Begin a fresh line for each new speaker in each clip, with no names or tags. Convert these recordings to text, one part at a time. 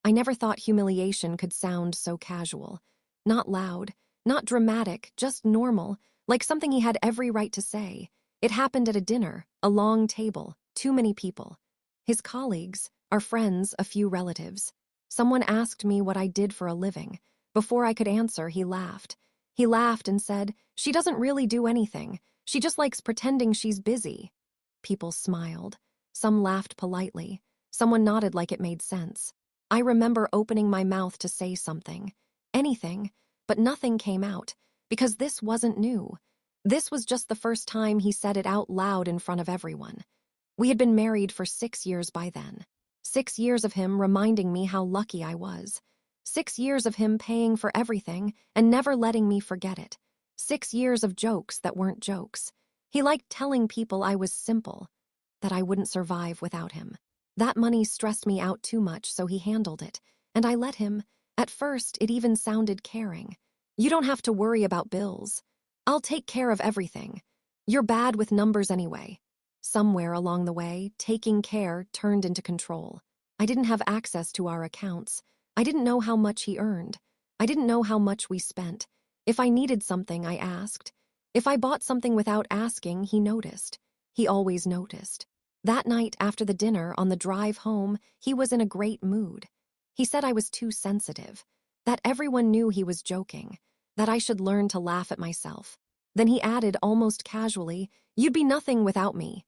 I never thought humiliation could sound so casual. Not loud, not dramatic, just normal, like something he had every right to say. It happened at a dinner, a long table, too many people. His colleagues, our friends, a few relatives. Someone asked me what I did for a living. Before I could answer, he laughed. He laughed and said, "She doesn't really do anything. She just likes pretending she's busy." People smiled. Some laughed politely. Someone nodded like it made sense. I remember opening my mouth to say something. Anything, but nothing came out, because this wasn't new. This was just the first time he said it out loud in front of everyone. We had been married for 6 years by then. 6 years of him reminding me how lucky I was. 6 years of him paying for everything and never letting me forget it. 6 years of jokes that weren't jokes. He liked telling people I was simple, that I wouldn't survive without him. That money stressed me out too much, so he handled it, and I let him. At first, it even sounded caring. "You don't have to worry about bills. I'll take care of everything. You're bad with numbers anyway." Somewhere along the way, taking care turned into control. I didn't have access to our accounts. I didn't know how much he earned. I didn't know how much we spent. If I needed something, I asked. If I bought something without asking, he noticed. He always noticed. That night after the dinner, on the drive home, he was in a great mood. He said I was too sensitive, that everyone knew he was joking, that I should learn to laugh at myself. Then he added almost casually, "You'd be nothing without me."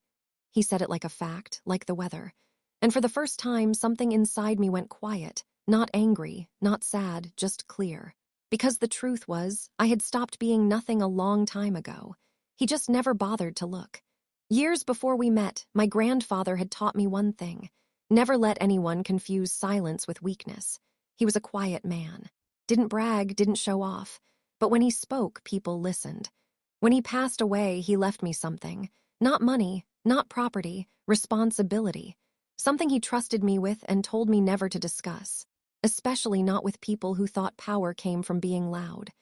He said it like a fact, like the weather. And for the first time, something inside me went quiet, not angry, not sad, just clear. Because the truth was, I had stopped being nothing a long time ago. He just never bothered to look. Years before we met, my grandfather had taught me one thing: never let anyone confuse silence with weakness. He was a quiet man. Didn't brag, didn't show off. But when he spoke, people listened. When he passed away, he left me something. Not money, not property, responsibility. Something he trusted me with and told me never to discuss. Especially not with people who thought power came from being loud.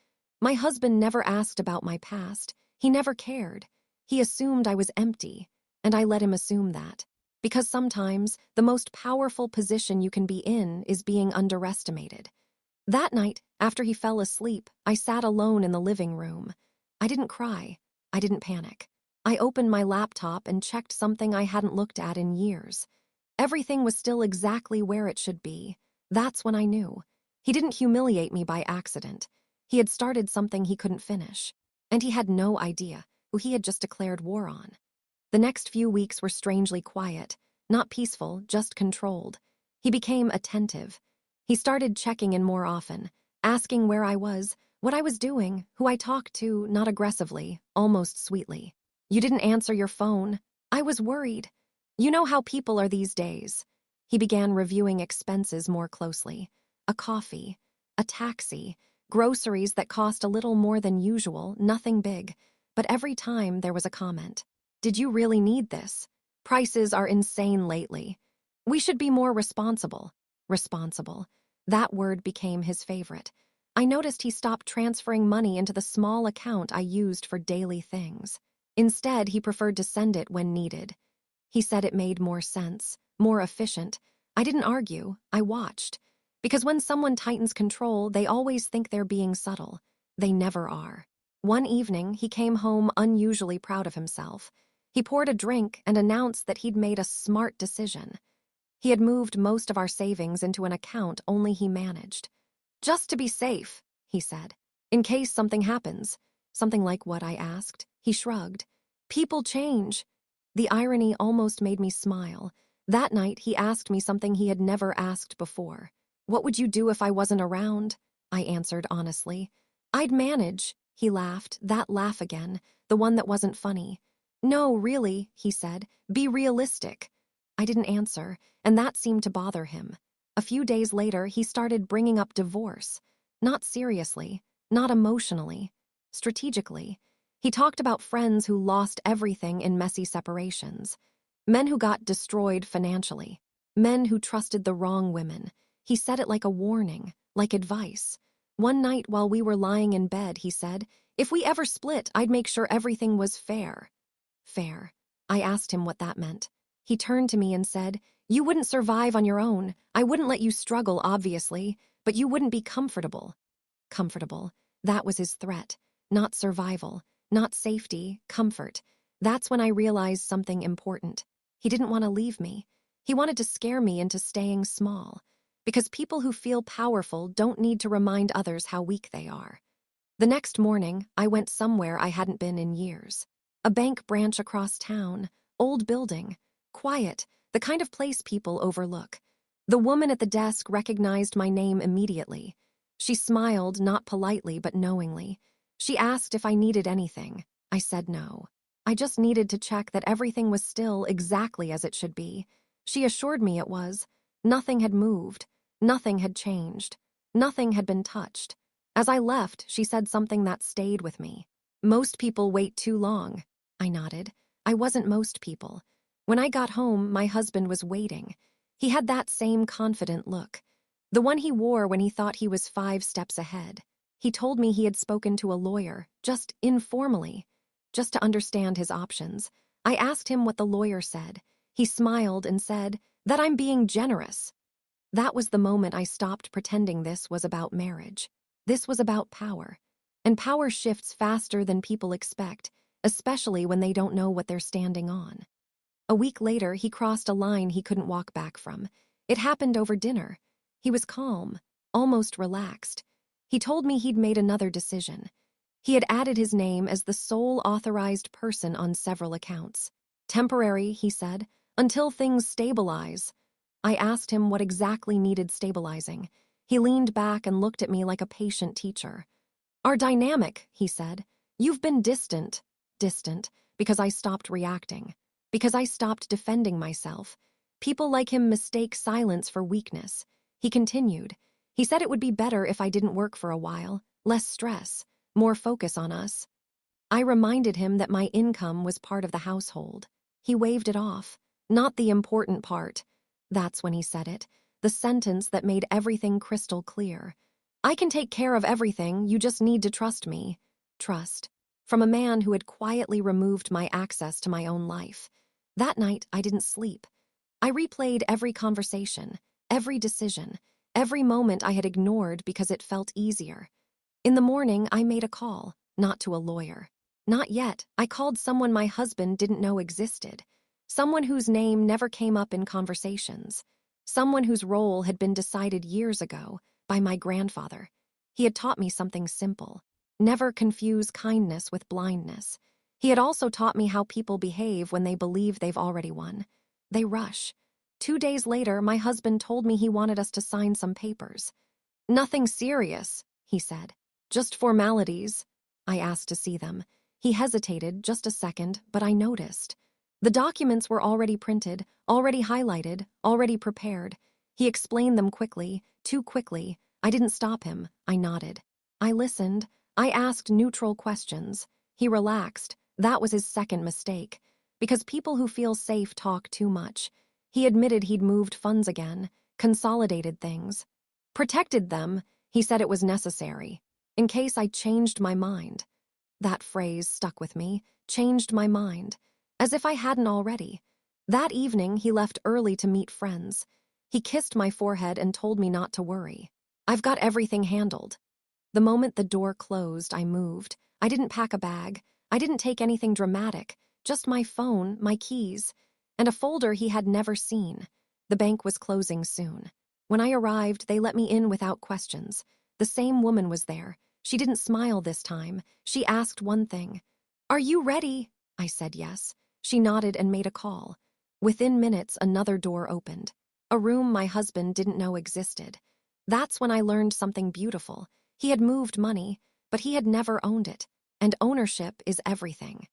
My husband never asked about my past. He never cared. He assumed I was empty, and I let him assume that. Because sometimes, the most powerful position you can be in is being underestimated. That night, after he fell asleep, I sat alone in the living room. I didn't cry. I didn't panic. I opened my laptop and checked something I hadn't looked at in years. Everything was still exactly where it should be. That's when I knew. He didn't humiliate me by accident. He had started something he couldn't finish. And he had no idea who he had just declared war on. The next few weeks were strangely quiet, not peaceful, just controlled. He became attentive. He started checking in more often, asking where I was, what I was doing, who I talked to, not aggressively, almost sweetly. "You didn't answer your phone." I was worried. You know how people are these days. He began reviewing expenses more closely. A coffee, a taxi, groceries that cost a little more than usual, nothing big. But every time there was a comment. "Did you really need this? Prices are insane lately. We should be more responsible." Responsible. That word became his favorite. I noticed he stopped transferring money into the small account I used for daily things. Instead, he preferred to send it when needed. He said it made more sense, more efficient. I didn't argue, I watched. Because when someone tightens control, they always think they're being subtle. They never are. One evening, he came home unusually proud of himself. He poured a drink and announced that he'd made a smart decision. He had moved most of our savings into an account only he managed. "Just to be safe," he said. "In case something happens." Something like what I asked. He shrugged. "People change." The irony almost made me smile. That night, he asked me something he had never asked before. "What would you do if I wasn't around?" I answered honestly. "I'd manage." He laughed, that laugh again, the one that wasn't funny. "No, really," he said. "Be realistic." I didn't answer, and that seemed to bother him. A few days later, he started bringing up divorce. Not seriously, not emotionally, strategically. He talked about friends who lost everything in messy separations. Men who got destroyed financially. Men who trusted the wrong women. He said it like a warning, like advice. One night while we were lying in bed, he said, "If we ever split, I'd make sure everything was fair." Fair. I asked him what that meant. He turned to me and said, You wouldn't survive on your own. I wouldn't let you struggle, obviously, but you wouldn't be comfortable. Comfortable. That was his threat. Not survival, not safety, comfort. That's when I realized something important. He didn't want to leave me. He wanted to scare me into staying small. Because people who feel powerful don't need to remind others how weak they are. The next morning, I went somewhere I hadn't been in years. A bank branch across town, old building, quiet, the kind of place people overlook. The woman at the desk recognized my name immediately. She smiled, not politely but knowingly. She asked if I needed anything. I said no. I just needed to check that everything was still exactly as it should be. She assured me it was. Nothing had moved. Nothing had changed. Nothing had been touched. As I left, she said something that stayed with me. Most people wait too long. I nodded. I wasn't most people. When I got home, my husband was waiting. He had that same confident look. The one he wore when he thought he was 5 steps ahead. He told me he had spoken to a lawyer, just informally, just to understand his options. I asked him what the lawyer said. He smiled and said, that I'm being generous. That was the moment I stopped pretending this was about marriage. This was about power. And power shifts faster than people expect, especially when they don't know what they're standing on. A week later, he crossed a line he couldn't walk back from. It happened over dinner. He was calm, almost relaxed. He told me he'd made another decision. He had added his name as the sole authorized person on several accounts. Temporary, he said, until things stabilize. I asked him what exactly needed stabilizing. He leaned back and looked at me like a patient teacher. Our dynamic, he said. You've been distant, because I stopped reacting, because I stopped defending myself. People like him mistake silence for weakness. He continued. He said it would be better if I didn't work for a while, less stress, more focus on us. I reminded him that my income was part of the household. He waved it off. Not the important part. That's when he said it, the sentence that made everything crystal clear. I can take care of everything, you just need to trust me. Trust. From a man who had quietly removed my access to my own life. That night, I didn't sleep. I replayed every conversation, every decision, every moment I had ignored because it felt easier. In the morning, I made a call, not to a lawyer. Not yet. I called someone my husband didn't know existed. Someone whose name never came up in conversations. Someone whose role had been decided years ago by my grandfather. He had taught me something simple. Never confuse kindness with blindness. He had also taught me how people behave when they believe they've already won. They rush. 2 days later, my husband told me he wanted us to sign some papers. Nothing serious, he said. Just formalities. I asked to see them. He hesitated just a second, but I noticed. The documents were already printed, already highlighted, already prepared. He explained them quickly, too quickly. I didn't stop him. I nodded. I listened. I asked neutral questions. He relaxed. That was his second mistake. Because people who feel safe talk too much. He admitted he'd moved funds again, consolidated things. Protected them. He said it was necessary. In case I changed my mind. That phrase stuck with me. Changed my mind. As if I hadn't already. That evening, he left early to meet friends. He kissed my forehead and told me not to worry. I've got everything handled. The moment the door closed, I moved. I didn't pack a bag. I didn't take anything dramatic. Just my phone, my keys, and a folder he had never seen. The bank was closing soon. When I arrived, they let me in without questions. The same woman was there. She didn't smile this time. She asked one thing. Are you ready? I said yes. She nodded and made a call. Within minutes, another door opened. A room my husband didn't know existed. That's when I learned something beautiful. He had moved money, but he had never owned it. And ownership is everything.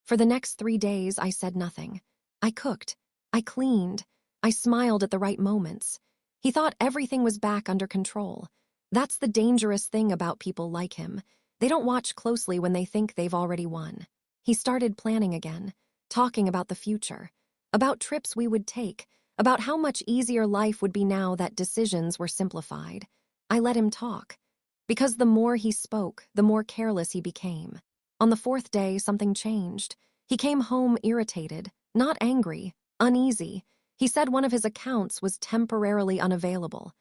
For the next 3 days, I said nothing. I cooked. I cleaned. I smiled at the right moments. He thought everything was back under control. That's the dangerous thing about people like him. They don't watch closely when they think they've already won. He started planning again, talking about the future, about trips we would take, about how much easier life would be now that decisions were simplified. I let him talk. Because the more he spoke, the more careless he became. On the 4th day, something changed. He came home irritated, not angry, uneasy. He said one of his accounts was temporarily unavailable.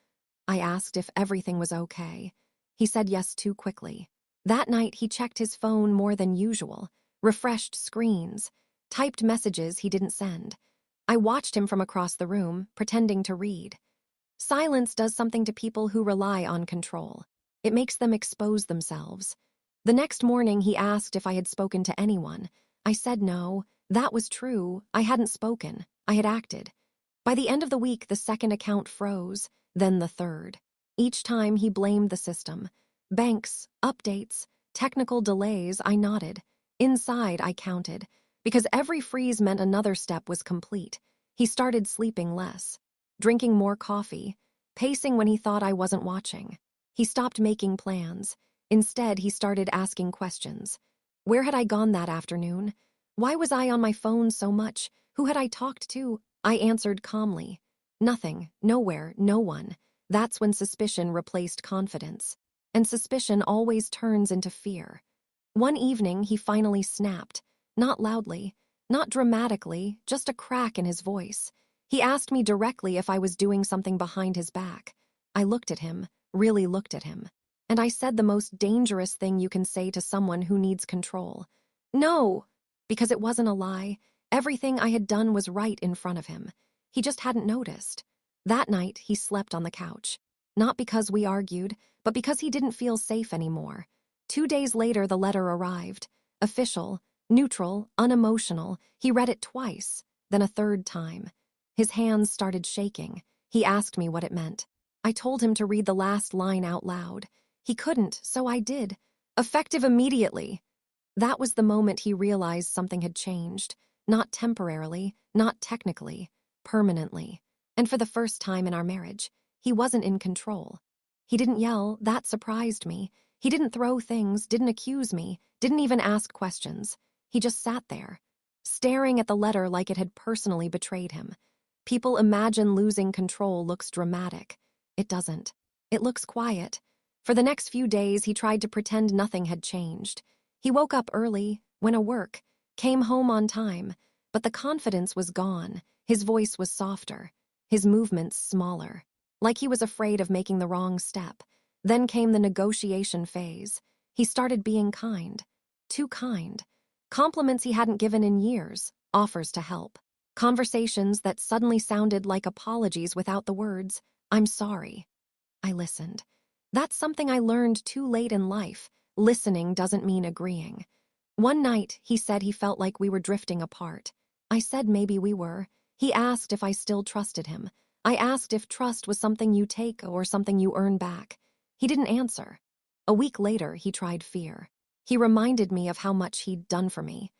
I asked if everything was okay. He said yes too quickly. That night, he checked his phone more than usual, refreshed screens, typed messages he didn't send. I watched him from across the room, pretending to read. Silence does something to people who rely on control. It makes them expose themselves. The next morning, he asked if I had spoken to anyone. I said no. That was true. I hadn't spoken. I had acted. By the end of the week, the second account froze, then the third. Each time, he blamed the system. Banks, updates, technical delays, I nodded. Inside, I counted. Because every freeze meant another step was complete. He started sleeping less, drinking more coffee, pacing when he thought I wasn't watching. He stopped making plans. Instead, he started asking questions. Where had I gone that afternoon? Why was I on my phone so much? Who had I talked to? I answered calmly. Nothing, nowhere, no one. That's when suspicion replaced confidence. And suspicion always turns into fear. One evening, he finally snapped. Not loudly, not dramatically, just a crack in his voice. He asked me directly if I was doing something behind his back. I looked at him, really looked at him. And I said the most dangerous thing you can say to someone who needs control. No! Because it wasn't a lie. Everything I had done was right in front of him. He just hadn't noticed. That night, he slept on the couch. Not because we argued, but because he didn't feel safe anymore. 2 days later, the letter arrived. Official, neutral, unemotional. He read it twice, then a third time. His hands started shaking. He asked me what it meant. I told him to read the last line out loud. He couldn't, so I did. Effective immediately. That was the moment he realized something had changed. Not temporarily, not technically, permanently. And for the first time in our marriage, he wasn't in control. He didn't yell. That surprised me. He didn't throw things, didn't accuse me, didn't even ask questions. He just sat there, staring at the letter like it had personally betrayed him. People imagine losing control looks dramatic. It doesn't. It looks quiet. For the next few days, he tried to pretend nothing had changed. He woke up early, went to work, came home on time, but the confidence was gone. His voice was softer, his movements smaller, like he was afraid of making the wrong step. Then came the negotiation phase. He started being kind. Too kind. Compliments he hadn't given in years, offers to help. Conversations that suddenly sounded like apologies without the words, "I'm sorry." I listened. That's something I learned too late in life. Listening doesn't mean agreeing. One night, he said he felt like we were drifting apart. I said maybe we were. He asked if I still trusted him. I asked if trust was something you take or something you earn back. He didn't answer. A week later, he tried fear. He reminded me of how much he'd done for me,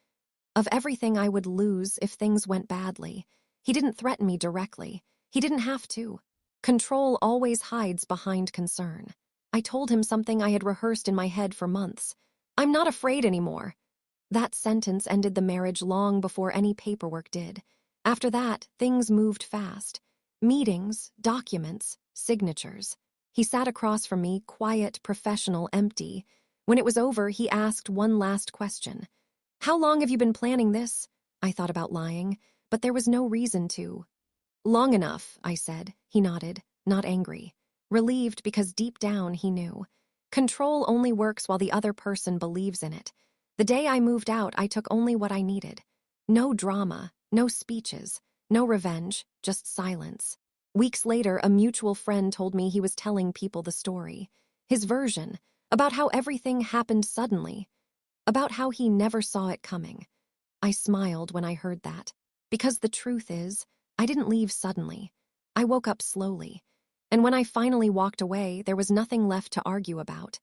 of everything I would lose if things went badly. He didn't threaten me directly. He didn't have to. Control always hides behind concern. I told him something I had rehearsed in my head for months. I'm not afraid anymore. That sentence ended the marriage long before any paperwork did. After that, things moved fast. Meetings, documents, signatures. He sat across from me, quiet, professional, empty. When it was over, he asked one last question. How long have you been planning this? I thought about lying, but there was no reason to. Long enough, I said. He nodded, not angry. Relieved because deep down he knew. Control only works while the other person believes in it. The day I moved out, I took only what I needed. No drama, no speeches, no revenge, just silence. Weeks later, a mutual friend told me he was telling people the story. His version, about how everything happened suddenly, about how he never saw it coming. I smiled when I heard that, because the truth is, I didn't leave suddenly. I woke up slowly, and when I finally walked away, there was nothing left to argue about.